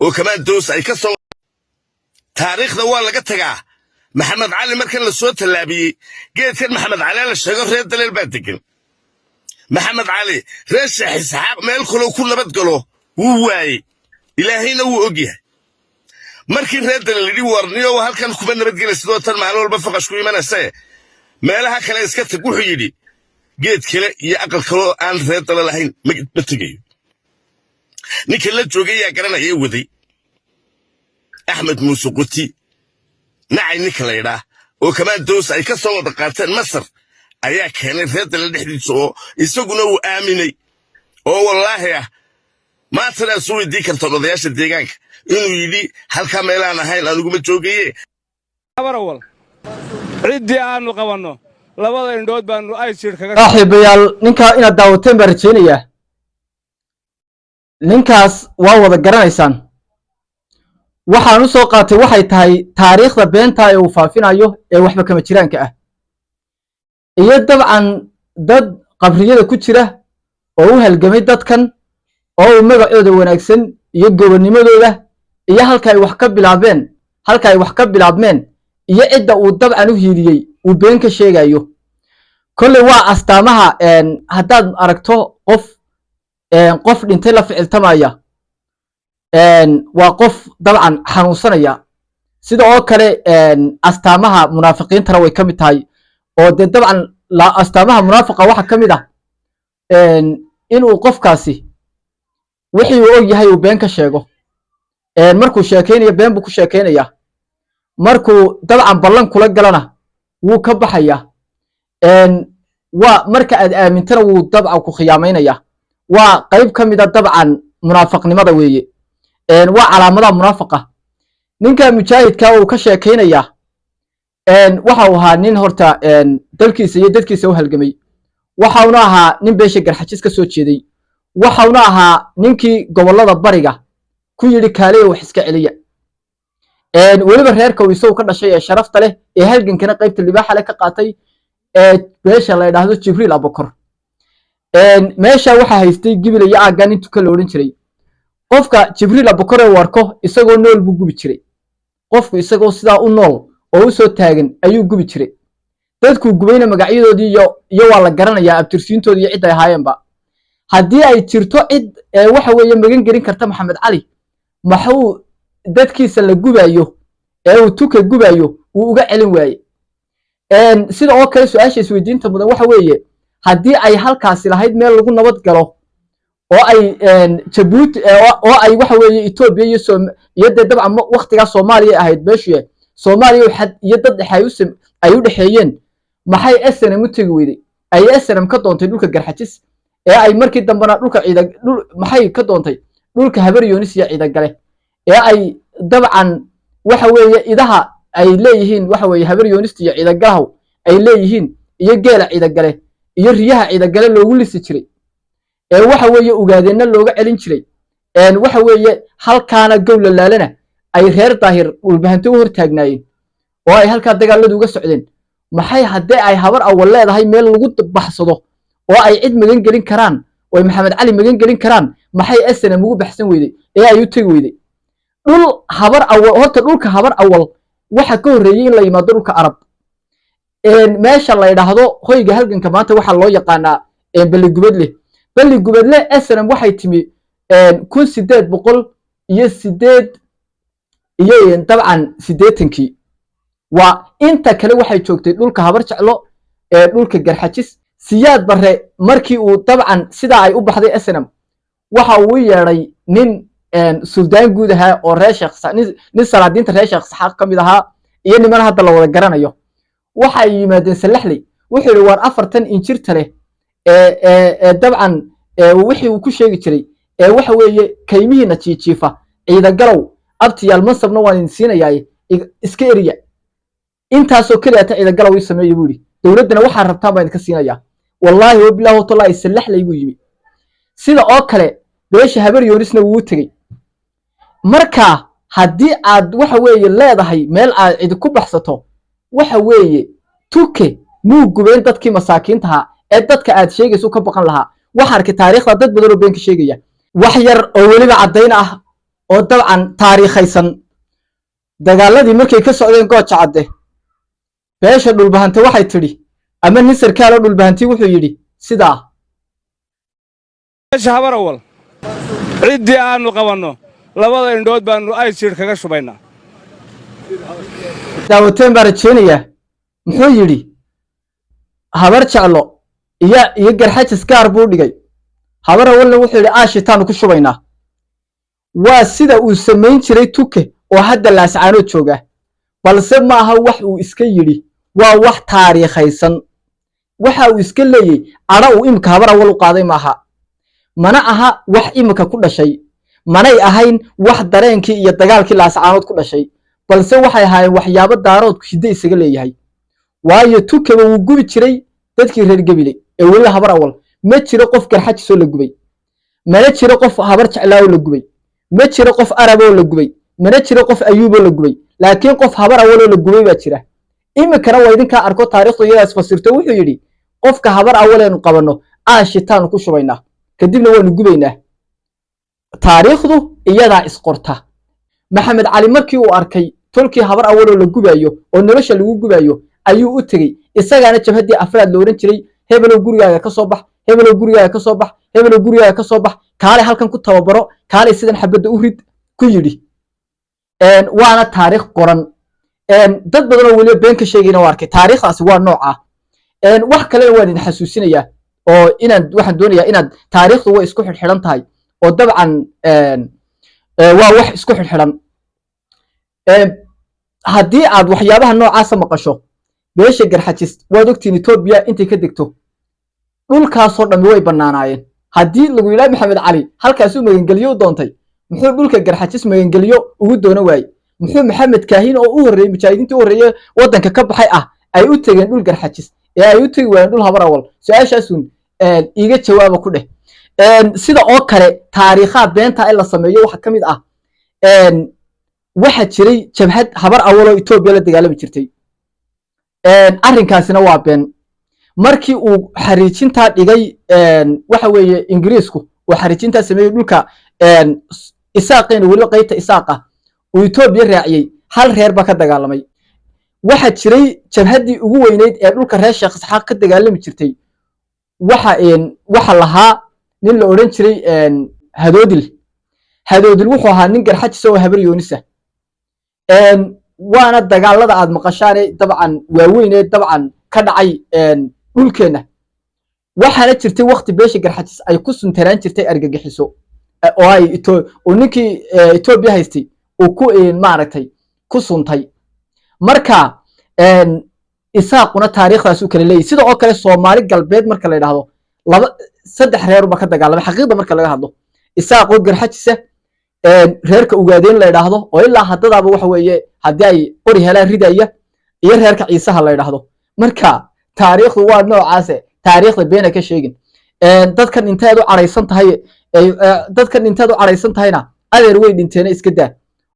وكمان دوس أي كسر تاريخ دوال لقى تجاه محمد علي مركن للصوت اللعبي قلت كان محمد علي الشجر ريد للبدكن محمد علي رشح إسحاق ما يدخلوا كل بدقله وواي إلهينا وأجيه مركن ريد اللي ورنيو وهل كان كمان بدقل سدوة المعلومة بفقة شوي من الساعة ما لها كلا إسكت تقول حيدي قلت كلا يا أقل كلو عن ريد للحين متجي نكلا جوجي كرنا يودي أحمد موسوقتي نعي نكلا يدا وكمان دوس أي كسر وضقاتين مصر أيا كان الرد اللي نحدي سو يسوقنا وآمني أو والله يا ما ترى سوي ديك التوضياش الديجانك إنه يدي هل كامل أنا هاي لا نقوم تجوجي خبر أول عدي عنه قوانه لا والله إندود بانو أي شيء كذا صاحب يال نينكا إن الدعوتين برجينية نينكاس واو ذكرنايسان waxaan u soo qaatay waxay tahay taariikhda beenta ee uu faafinayo ee waxba kama jiraanka ah iyo dabcan dad qabriyada ku jira oo u halgamay dadkan oo uu magacooda wanaagsan iyo gobonimadooda iyo halka ay wax ka bilaabmeen iyo cidda uu dabcan u hiiriyay uu been ka sheegayo kolley waa astaamaha haddaad aragto qof dhintay la ficiltamaya waa qof dabcan xanuunsanaya sida oo kale astaamaha munaafiqiintana way ka mid tahay oo dee dabcan astaamaha munaafiqa waxa ka mid ah inuu qofkaasi wixii uu og yahay uu been ka sheego markuu sheekaynayo been buu ku sheekaynayaa markuu dabcan ballan kula galana wuu ka baxayaa waa marka aad aamintana wuu dabcan ku khiyaamaynaya waa qayb ka mid a dabcan munaafiqnimada weeye waa calaamadaha munaafiqa ninka mujaahidka uu ka sheekaynaya waxa uu ahaa nin horta dalkiisa iyo dadkiisa u halgamay waxa uu ahaa nin beesha garxajis ka soo jeeday waxa uu ahaa ninkii gobolada bariga ku yiri kaaleey wax iska celiya waliba reerka uu isagu ka dhashay ee sharafta leh ee halgankana qaybta libaaxa leh ka qaatay beesha la yiraahdo Jibriil Abukar meesha waxa haystay gibil iyo aagan intuu ka loorin jiray qofka Jibriil Abukar ee warko isagoo nool buu gubi jiray qofku isagoo sidaa u nool oo u soo taagan ayuu gubi jiray dadku gubayna magacyadoodii iyo waa la garanayaa abtirsiintoodii iyo cid ay ahaayeenba haddii ay jirto cid waxa weeye magan gelin karta Maxamed Cali maxuu dadkiisa la gubayo ee uu tuka gubayo uu uga celin waaye sida oo kale su'aasha isweydiinta mudan waxa weeye haddii ay halkaasi lahayd meel lagu nabad galo oo ay Djibouti oo ay waxa weeye Ethiopia iyo dabcan waqtiga Soomaaliya ahayd beeshiye Soomaaliya iyo dad dhaxay ay u dhaxeeyeen maxay SNM u tagi weyday ay SNM ka doontay dhulka garxajis ee ay markii dambana dhulka maxay ka doontay dhulka habar yoonis iyo ciidan gale ee ay dabcan waxa weeye idaha ay leeyihiin waxa weeye habar yoonis iyo ciidan galaw ay leeyihiin iyo geela ciidan gale iyo riyaha ciidan gale loogu lisi jiray waxa weeye ugaadeenna looga celin jiray waxa weeye halkaana gowla laalana ay reer daahir ulbahanto u hortaagnaayeen oo ay halka dagaaladu uga socdeen maxay haddii ay habar awal leedahay meel lagu baxsado oo ay cid magan gelin karaan oo Maxamed Cali magan gelin karaan maxay SNM ugu baxsan weyday ee ay u tagi weyday dhul habar awal horta dhulka habar awal waxa ka horeeyay in la yimaado dhulka Arab meesha la yiraahdo hoyga halganka maanta waxa loo yaqaanaa balli gubadle SNM waxay timi 1808 iyo dabcan 80kii waa inta kale waxay joogtay dhulka habar jeclo ee dhulka garxajis siyaad bare markii uu dabcan sida ay u baxday SNM waxa uu yeeray nin suldaan guud ahaa oo reer Sheekh nin salaadiinta reer Sheekh Saxaaq kamid ahaa iyo niman hadda la wada garanayo waxa yimaadeen salaxley wuxuu war 40 injirta leh dabcan wixii uu ku sheegi jiray waxa weeye kaymihiina jiijiifa ciidan galow abtiyaal mansabna waan siinayaa iska eriya intaasoo kaliya ta ciidan galow sameeyay buu dawladana waxa rabtaa baan ka siinayaa wallahi wabillahi taala salaxley buu yimi sida oo kale beesha habar yoonisna wuu tagay marka haddii aad waxa weeye leedahay meel aad cid ku baxsato waxa weeye tuke muu gubeen dadkii masaakiinta ahaa ee dadka aad sheegayso ka baqan lahaa waxa arkay taariikhda dad badan oo been ka sheegaya wax yar oo waliba cadeyn ah oo dabcan taariikhaysan dagaaladii markay ka socdeen gooja cadde beesha dhulbahante waxay tidhi ama nin sarkaal oo dhulbahantii wuxuu yidhi sidaa beesha habar awal ciddii aannu qabanno labada indhood baannu aysiidh kaga shubaynaa daawateen baa rajaynayaa muxuu yidhi habar jeclo iyo garxajis gaar buu dhigay habar awalna wuxuu yidhi aashitaannu ku shubaynaa waa sida uu samayn jiray tuke oo hadda laascaanood jooga balse ma aha wax uu iska yidhi waa wax taariikhaysan waxa uu iska leeyey cadho uu imika habar awal u qaaday maaha mana aha wax imika ku dhashay manay ahayn wax dareenkii iyo dagaalkii laascaanood ku dhashay balse waxay ahaayeen waxyaabo daaroodku hidde isaga leeyahay waayo tukeba wuu gubi jiray dadkii reer gebile ee weli habar awal ma jiro qof garxajisoo la gubay mana jiro qof habar jeclaao la gubay ma jiro qof araboo la gubay mana jiro qof ayuuboo la gubay laakiin qof habar awaloo la gubay baa jira imikana waa idinkaa arko taariikhdu iyadaas fasirto wuxuu yidhi qofka habar awaleenu qabanno aashitaanu ku shubaynaa kadibna waanu gubaynaa taariikhdu iyadaa isqorta maxamed cali markii uu arkay tolkii habar awaloo la gubaayo oo nolosha lagu gubaayo ayuu u tegey isagaana jabhaddii afraad la odhan jiray hebelow gurigaaga ka soo bax hebelow gurigaaga ka soo bax hebelow gurigaaga ka soo bax kaalay halkan ku tababaro kaalay sidan xabadda u rid ku yidhi waana taariikh qoran dad badan oo weliba been ka sheegayna waa arkay taariikhdaasi waa nooca wax kalena waan idin xasuusinayaa oo waxaan doonayaa inaad taariikhdu way isku xidhxidhan tahay oo dabcan waa wax isku xidhxidhan haddii aad waxyaabaha noocaasa maqasho beesha garxajis waad ogtiin etoobiya intay ka degto dhulkaasoo dhammi way bannaanaayeen haddii lagu yidhaha maxamed cali halkaasuu magangeliyo u doontay muxuu dhulka garxajis magangeliyo ugu doono waaye muxuu maxamed kaahin oo u horreeyey mujaahidiintii u horreeye waddanka ka baxay ah ay u tegeen dhul garxajis ee ay u tegi waayeen dhul habar awal su-aashaasun iiga jawaaba ku dheh sida oo kale taariikhaha beenta in la sameeyo waxa ka mid ah waxa jiray jabhad habar awaloo etoobiya la dagaalami jirtay arrinkaasina waa been markii uu xariijintaa dhigay waxa weeye ingiriisku uu xariijintaa sameeyey dhulka isaaqeena weliba qaybta isaaqa uu etoobiya raaciyey hal reer baa ka dagaalamay waxa jiray jabhaddii ugu weyneyd ee dhulka reer sheekh isxaaq ka dagaalami jirtay waxa lahaa nin la odhan jiray hadoodil wuxuu ahaa nin garxajisa oo habar yoonisa waana dagaalada aad maqashaane dabcan waaweynee dabcan ka dhacay dhulkeenna waxaana jirtay wakti beesha garxajis ay ku suntanaan jirtay argagixiso oo ninkii etoobiya haystay uu ku maaragtay ku suntay marka isaaquna taariikhdaas u kala leeyahy sida oo kale soomaali galbeed marka la yidhaahdo saddex reerba ka dagaalamay xaqiiqda marka laga hadlo isaaqoo garxajisa reerka ugaadeen la yidhaahdo oo ilaa haddadaaba waxa weeye haddii ay qori helaan ridaya iyo reerka ciisaha la yidhaahdo marka taariikhdu waa noocaase taariikhda beena ka sheegin dadkan inteed u cadhaysan tahay dadkan inteed u cadhaysan tahayna adeer way dhinteena iska daa